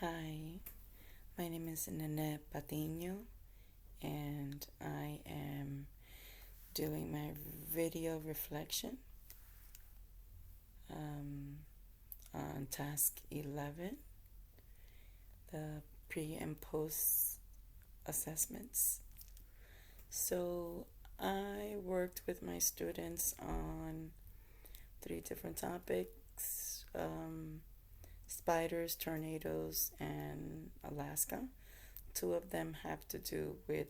Hi, my name is Nanette Patino, and I am doing my video reflection um, on task 11, the pre and post assessments. So, I worked with my students on three different topics spiders, tornadoes, and Alaska. Two of them have to do with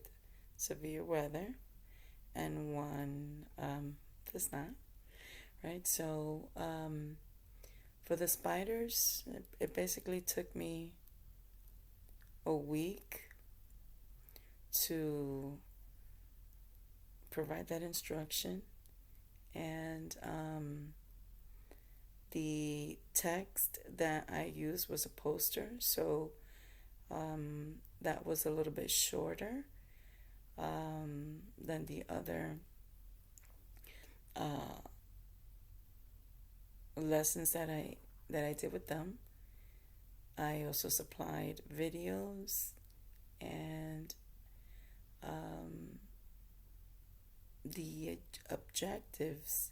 severe weather, and one does not, right? So, for the spiders, it basically took me a week to provide that instruction, and the text that I used was a poster, so that was a little bit shorter than the other uh, lessons that I did with them. I also supplied videos and um, the objectives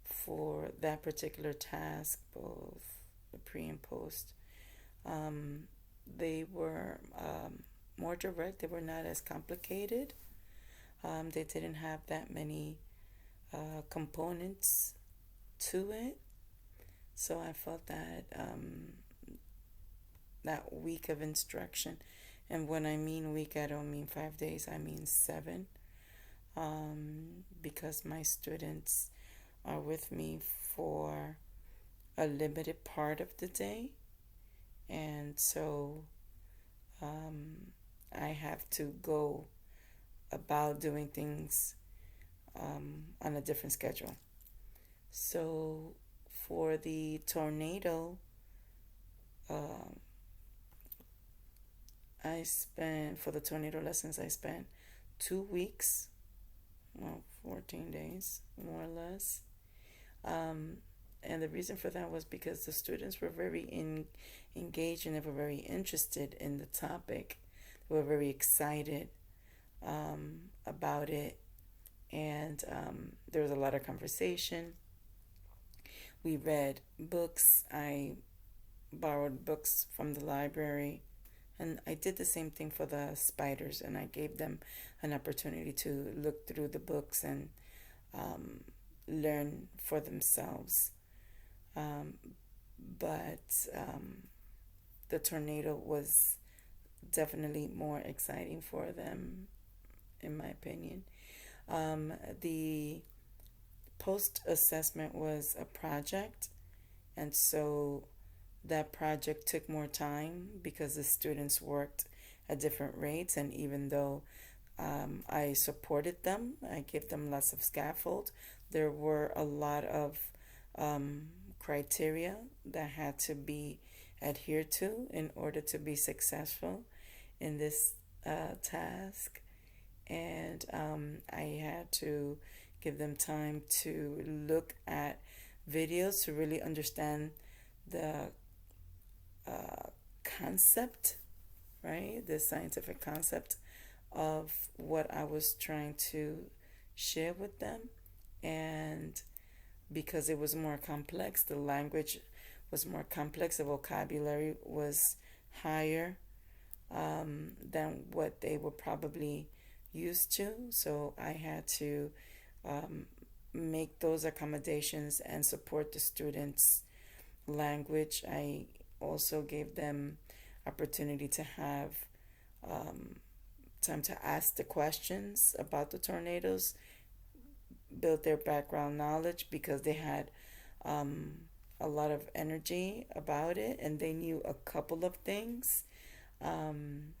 for that particular task, both the pre and post. Um, they were more direct. They were not as complicated. They didn't have that many components to it. So I felt that that week of instruction, and when I mean week, I don't mean 5 days, I mean seven, because my students are with me for a limited part of the day, and so I have to go about doing things on a different schedule. So for the tornado, uh, for the tornado lessons, I spent 2 weeks, well, 14 days, more or less. Um, and the reason for that was because the students were engaged, and they were very interested in the topic. They were very excited about it, and there was a lot of conversation. We read books. I borrowed books from the library, and I did the same thing for the spiders, and I gave them an opportunity to look through the books and um, learn for themselves. Um, but the tornado was definitely more exciting for them, in my opinion. The post assessment was a project, and so that project took more time because the students worked at different rates, and even though I supported them, I gave them lots of scaffold, there were a lot of criteria that had to be adhered to in order to be successful in this task, and I had to give them time to look at videos to really understand the concept, right? The scientific concept of what I was trying to share with them. And because it was more complex, the language was more complex, the vocabulary was higher than what they were probably used to. So I had to um, make those accommodations and support the students' language. I also gave them opportunity to have um, time to ask the questions about the tornadoes, build their background knowledge because they had um, a lot of energy about it, and they knew a couple of things. Um,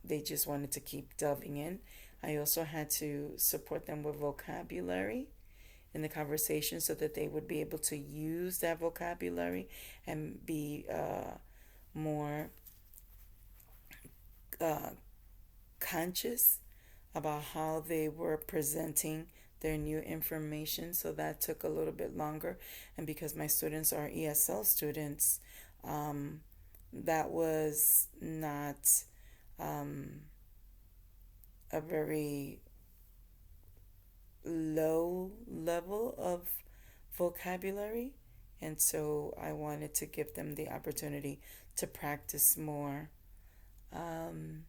they just wanted to keep delving in. I also had to support them with vocabulary in the conversation so that they would be able to use that vocabulary and be more uh, conscious about how they were presenting their new information. So that took a little bit longer. And because my students are ESL students, um, that was not um, a very low level of vocabulary. And so I wanted to give them the opportunity to practice more. Um,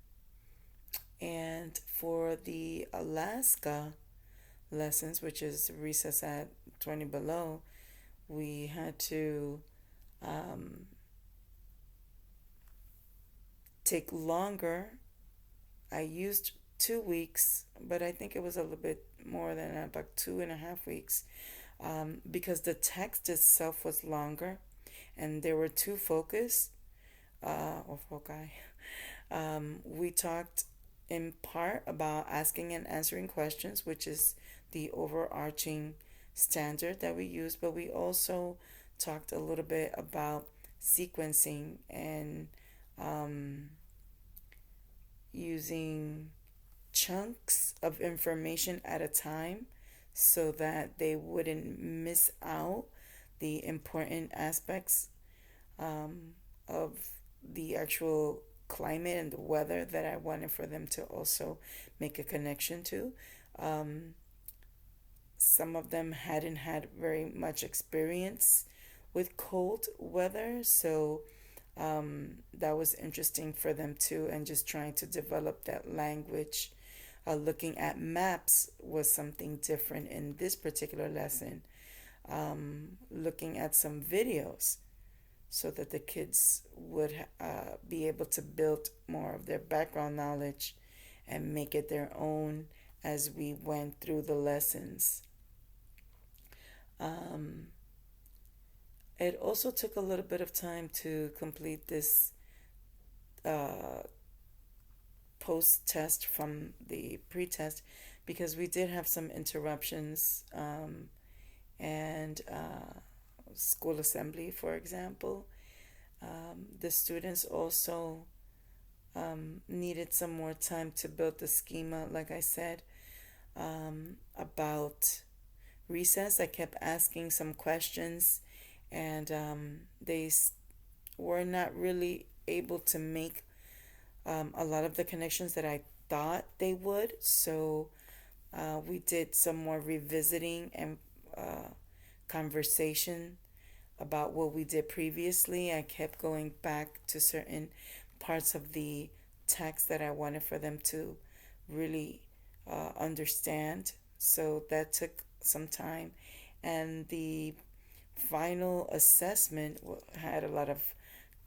and for the Alaska lessons, which is recess at 20 below, we had to um, take longer. I used 2 weeks, but I think it was a little bit more than that, about 2.5 weeks, because the text itself was longer and there were two focus or foci. We talked in part about asking and answering questions, which is the overarching standard that we use, but we also talked a little bit about sequencing and um, using chunks of information at a time so that they wouldn't miss out the important aspects of the actual climate and the weather that I wanted for them to also make a connection to. Um, some of them hadn't had very much experience with cold weather, so that was interesting for them too, and just trying to develop that language. Looking at maps was something different in this particular lesson. Looking at some videos so that the kids would be able to build more of their background knowledge and make it their own as we went through the lessons. Um, it also took a little bit of time to complete this uh, post test from the pre test because we did have some interruptions and school assembly, for example. The students also needed some more time to build the schema, like I said, about recess. I kept asking some questions, and they were not really able to make a lot of the connections that I thought they would. So we did some more revisiting and conversation about what we did previously. I kept going back to certain parts of the text that I wanted for them to really understand. So that took some time. And the final assessment had a lot of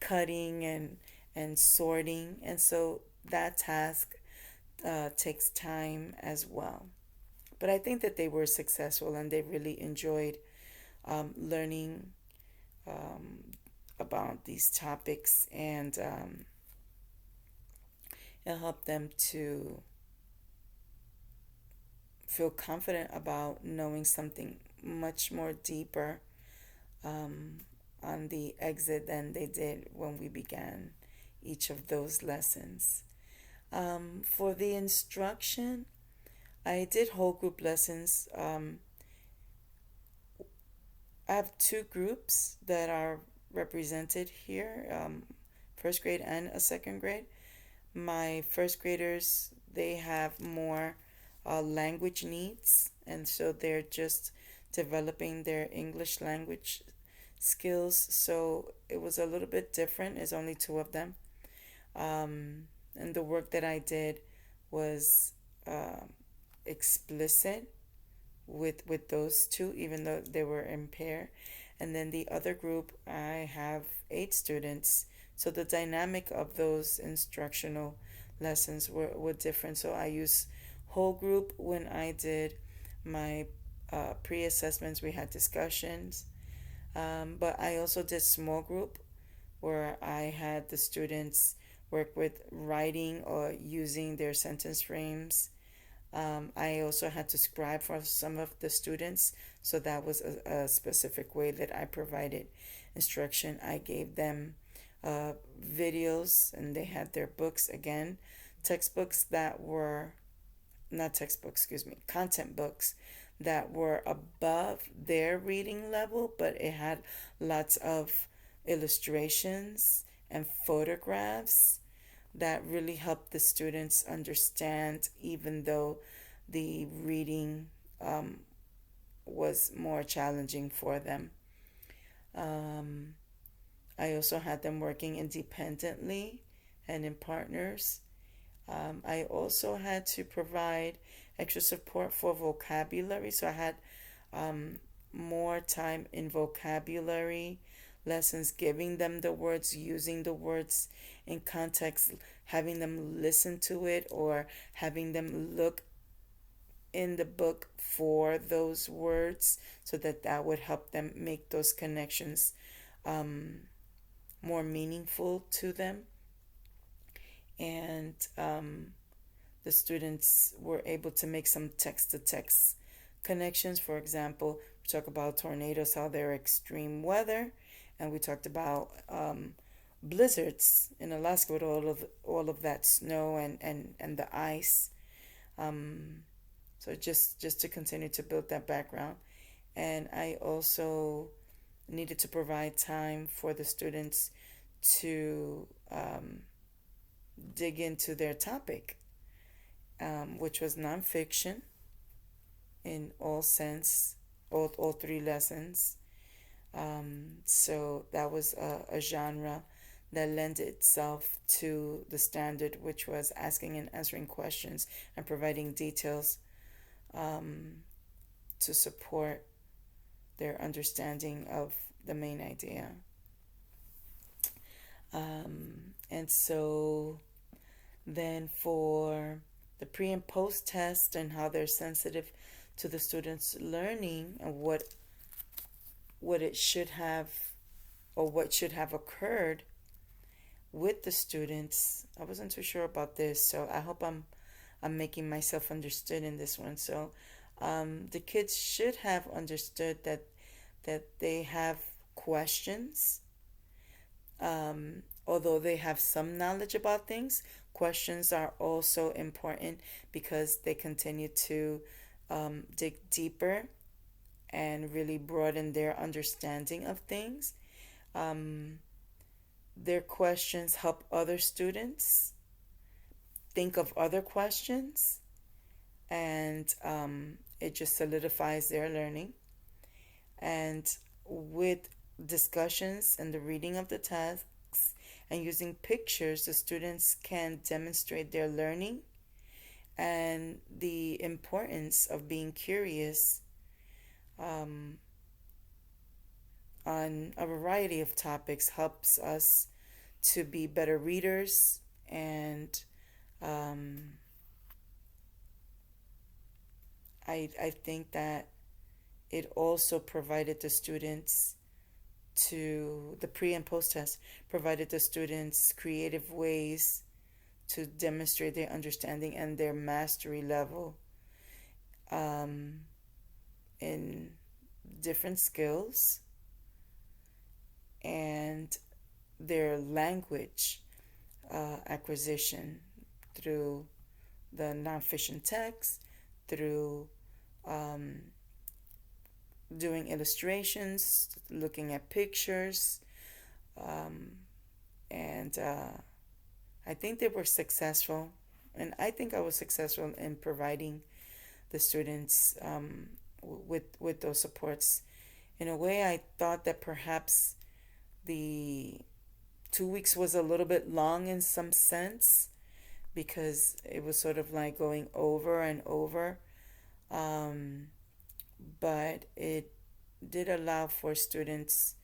cutting and sorting. And so that task takes time as well. But I think that they were successful and they really enjoyed learning um, about these topics, and it helped them to feel confident about knowing something much more deeper um, on the exit than they did when we began each of those lessons. For the instruction, I did whole group lessons. I have two groups that are represented here, first grade and a second grade. My first graders, they have more language needs, and so they're just developing their English language skills. So it was a little bit different. It's only two of them. And the work that I did was uh, explicit with those two, even though they were in pair. And then the other group, I have 8 students. So the dynamic of those instructional lessons were different. So I use whole group when I did my pre assessments, we had discussions. But I also did small group where I had the students work with writing or using their sentence frames. I also had to scribe for some of the students, so that was a specific way that I provided instruction. I gave them videos, and they had their books again, textbooks that were not textbooks, excuse me, content books that were above their reading level, but it had lots of illustrations and photographs that really helped the students understand, even though the reading was more challenging for them. Um, I also had them working independently and in partners. I also had to provide extra support for vocabulary, so I had um, more time in vocabulary lessons, giving them the words, using the words in context, having them listen to it, or having them look in the book for those words, so that that would help them make those connections um, more meaningful to them. And the students were able to make some text to text connections. For example, we talk about tornadoes, how they're extreme weather, and we talked about blizzards in Alaska with all of that snow and the ice. Um, so just to continue to build that background, and I also needed to provide time for the students to dig into their topic, which was nonfiction in all sense, all three lessons. So that was a genre that lent itself to the standard, which was asking and answering questions and providing details um, to support their understanding of the main idea. And so then for the pre and post test and how they're sensitive to the students' learning and what it should have or what should have occurred with the students. I wasn't too sure about this, so I hope I'm making myself understood in this one. So the kids should have understood that they have questions. Although they have some knowledge about things, questions are also important because they continue to dig deeper and really broaden their understanding of things. Um, their questions help other students think of other questions, and it just solidifies their learning. And with discussions and the reading of the tasks and using pictures, the students can demonstrate their learning, and the importance of being curious um, on a variety of topics helps us to be better readers. And um, I think that it also provided the students to the pre and post test provided the students creative ways to demonstrate their understanding and their mastery level um, in different skills and their language acquisition through the nonfiction text, through um, doing illustrations, looking at pictures, um, and I think they were successful, and I think I was successful in providing the students with those supports. In a way, I thought that perhaps the 2 weeks was a little bit long in some sense because it was sort of like going over and over. Um, but it did allow for students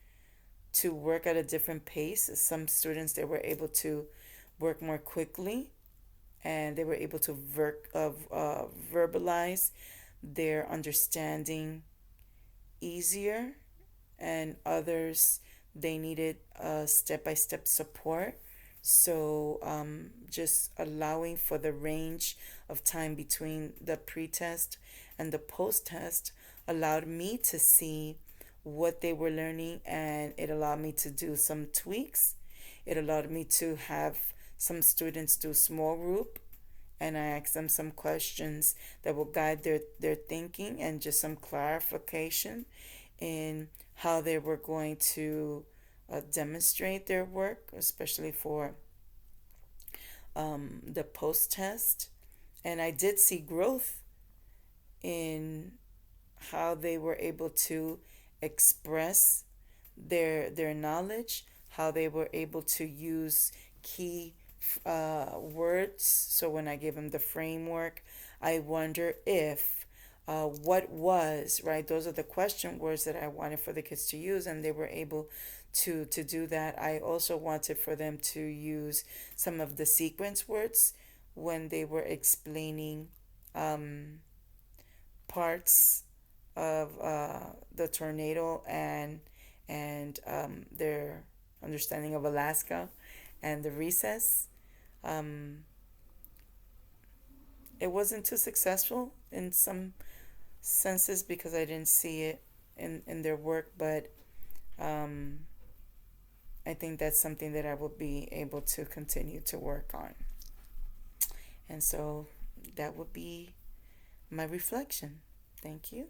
to work at a different pace. Some students, they were able to work more quickly, and they were able to verbalize their understanding easier, and others, they needed step-by-step support. So just allowing for the range of time between the pre-test and the post-test allowed me to see what they were learning, and it allowed me to do some tweaks. It allowed me to have some students do small group, and I asked them some questions that will guide their thinking and just some clarification in how they were going to demonstrate their work, especially for the post test. And I did see growth in how they were able to express their knowledge, how they were able to use key words. So when I gave them the framework, I wonder if what was right. Those are the question words that I wanted for the kids to use, and they were able to do that. I also wanted for them to use some of the sequence words when they were explaining um, parts of the tornado and their understanding of Alaska and the recess. Um, it wasn't too successful in some senses because I didn't see it in their work, but um, I think that's something that I will be able to continue to work on. And so that would be my reflection. Thank you.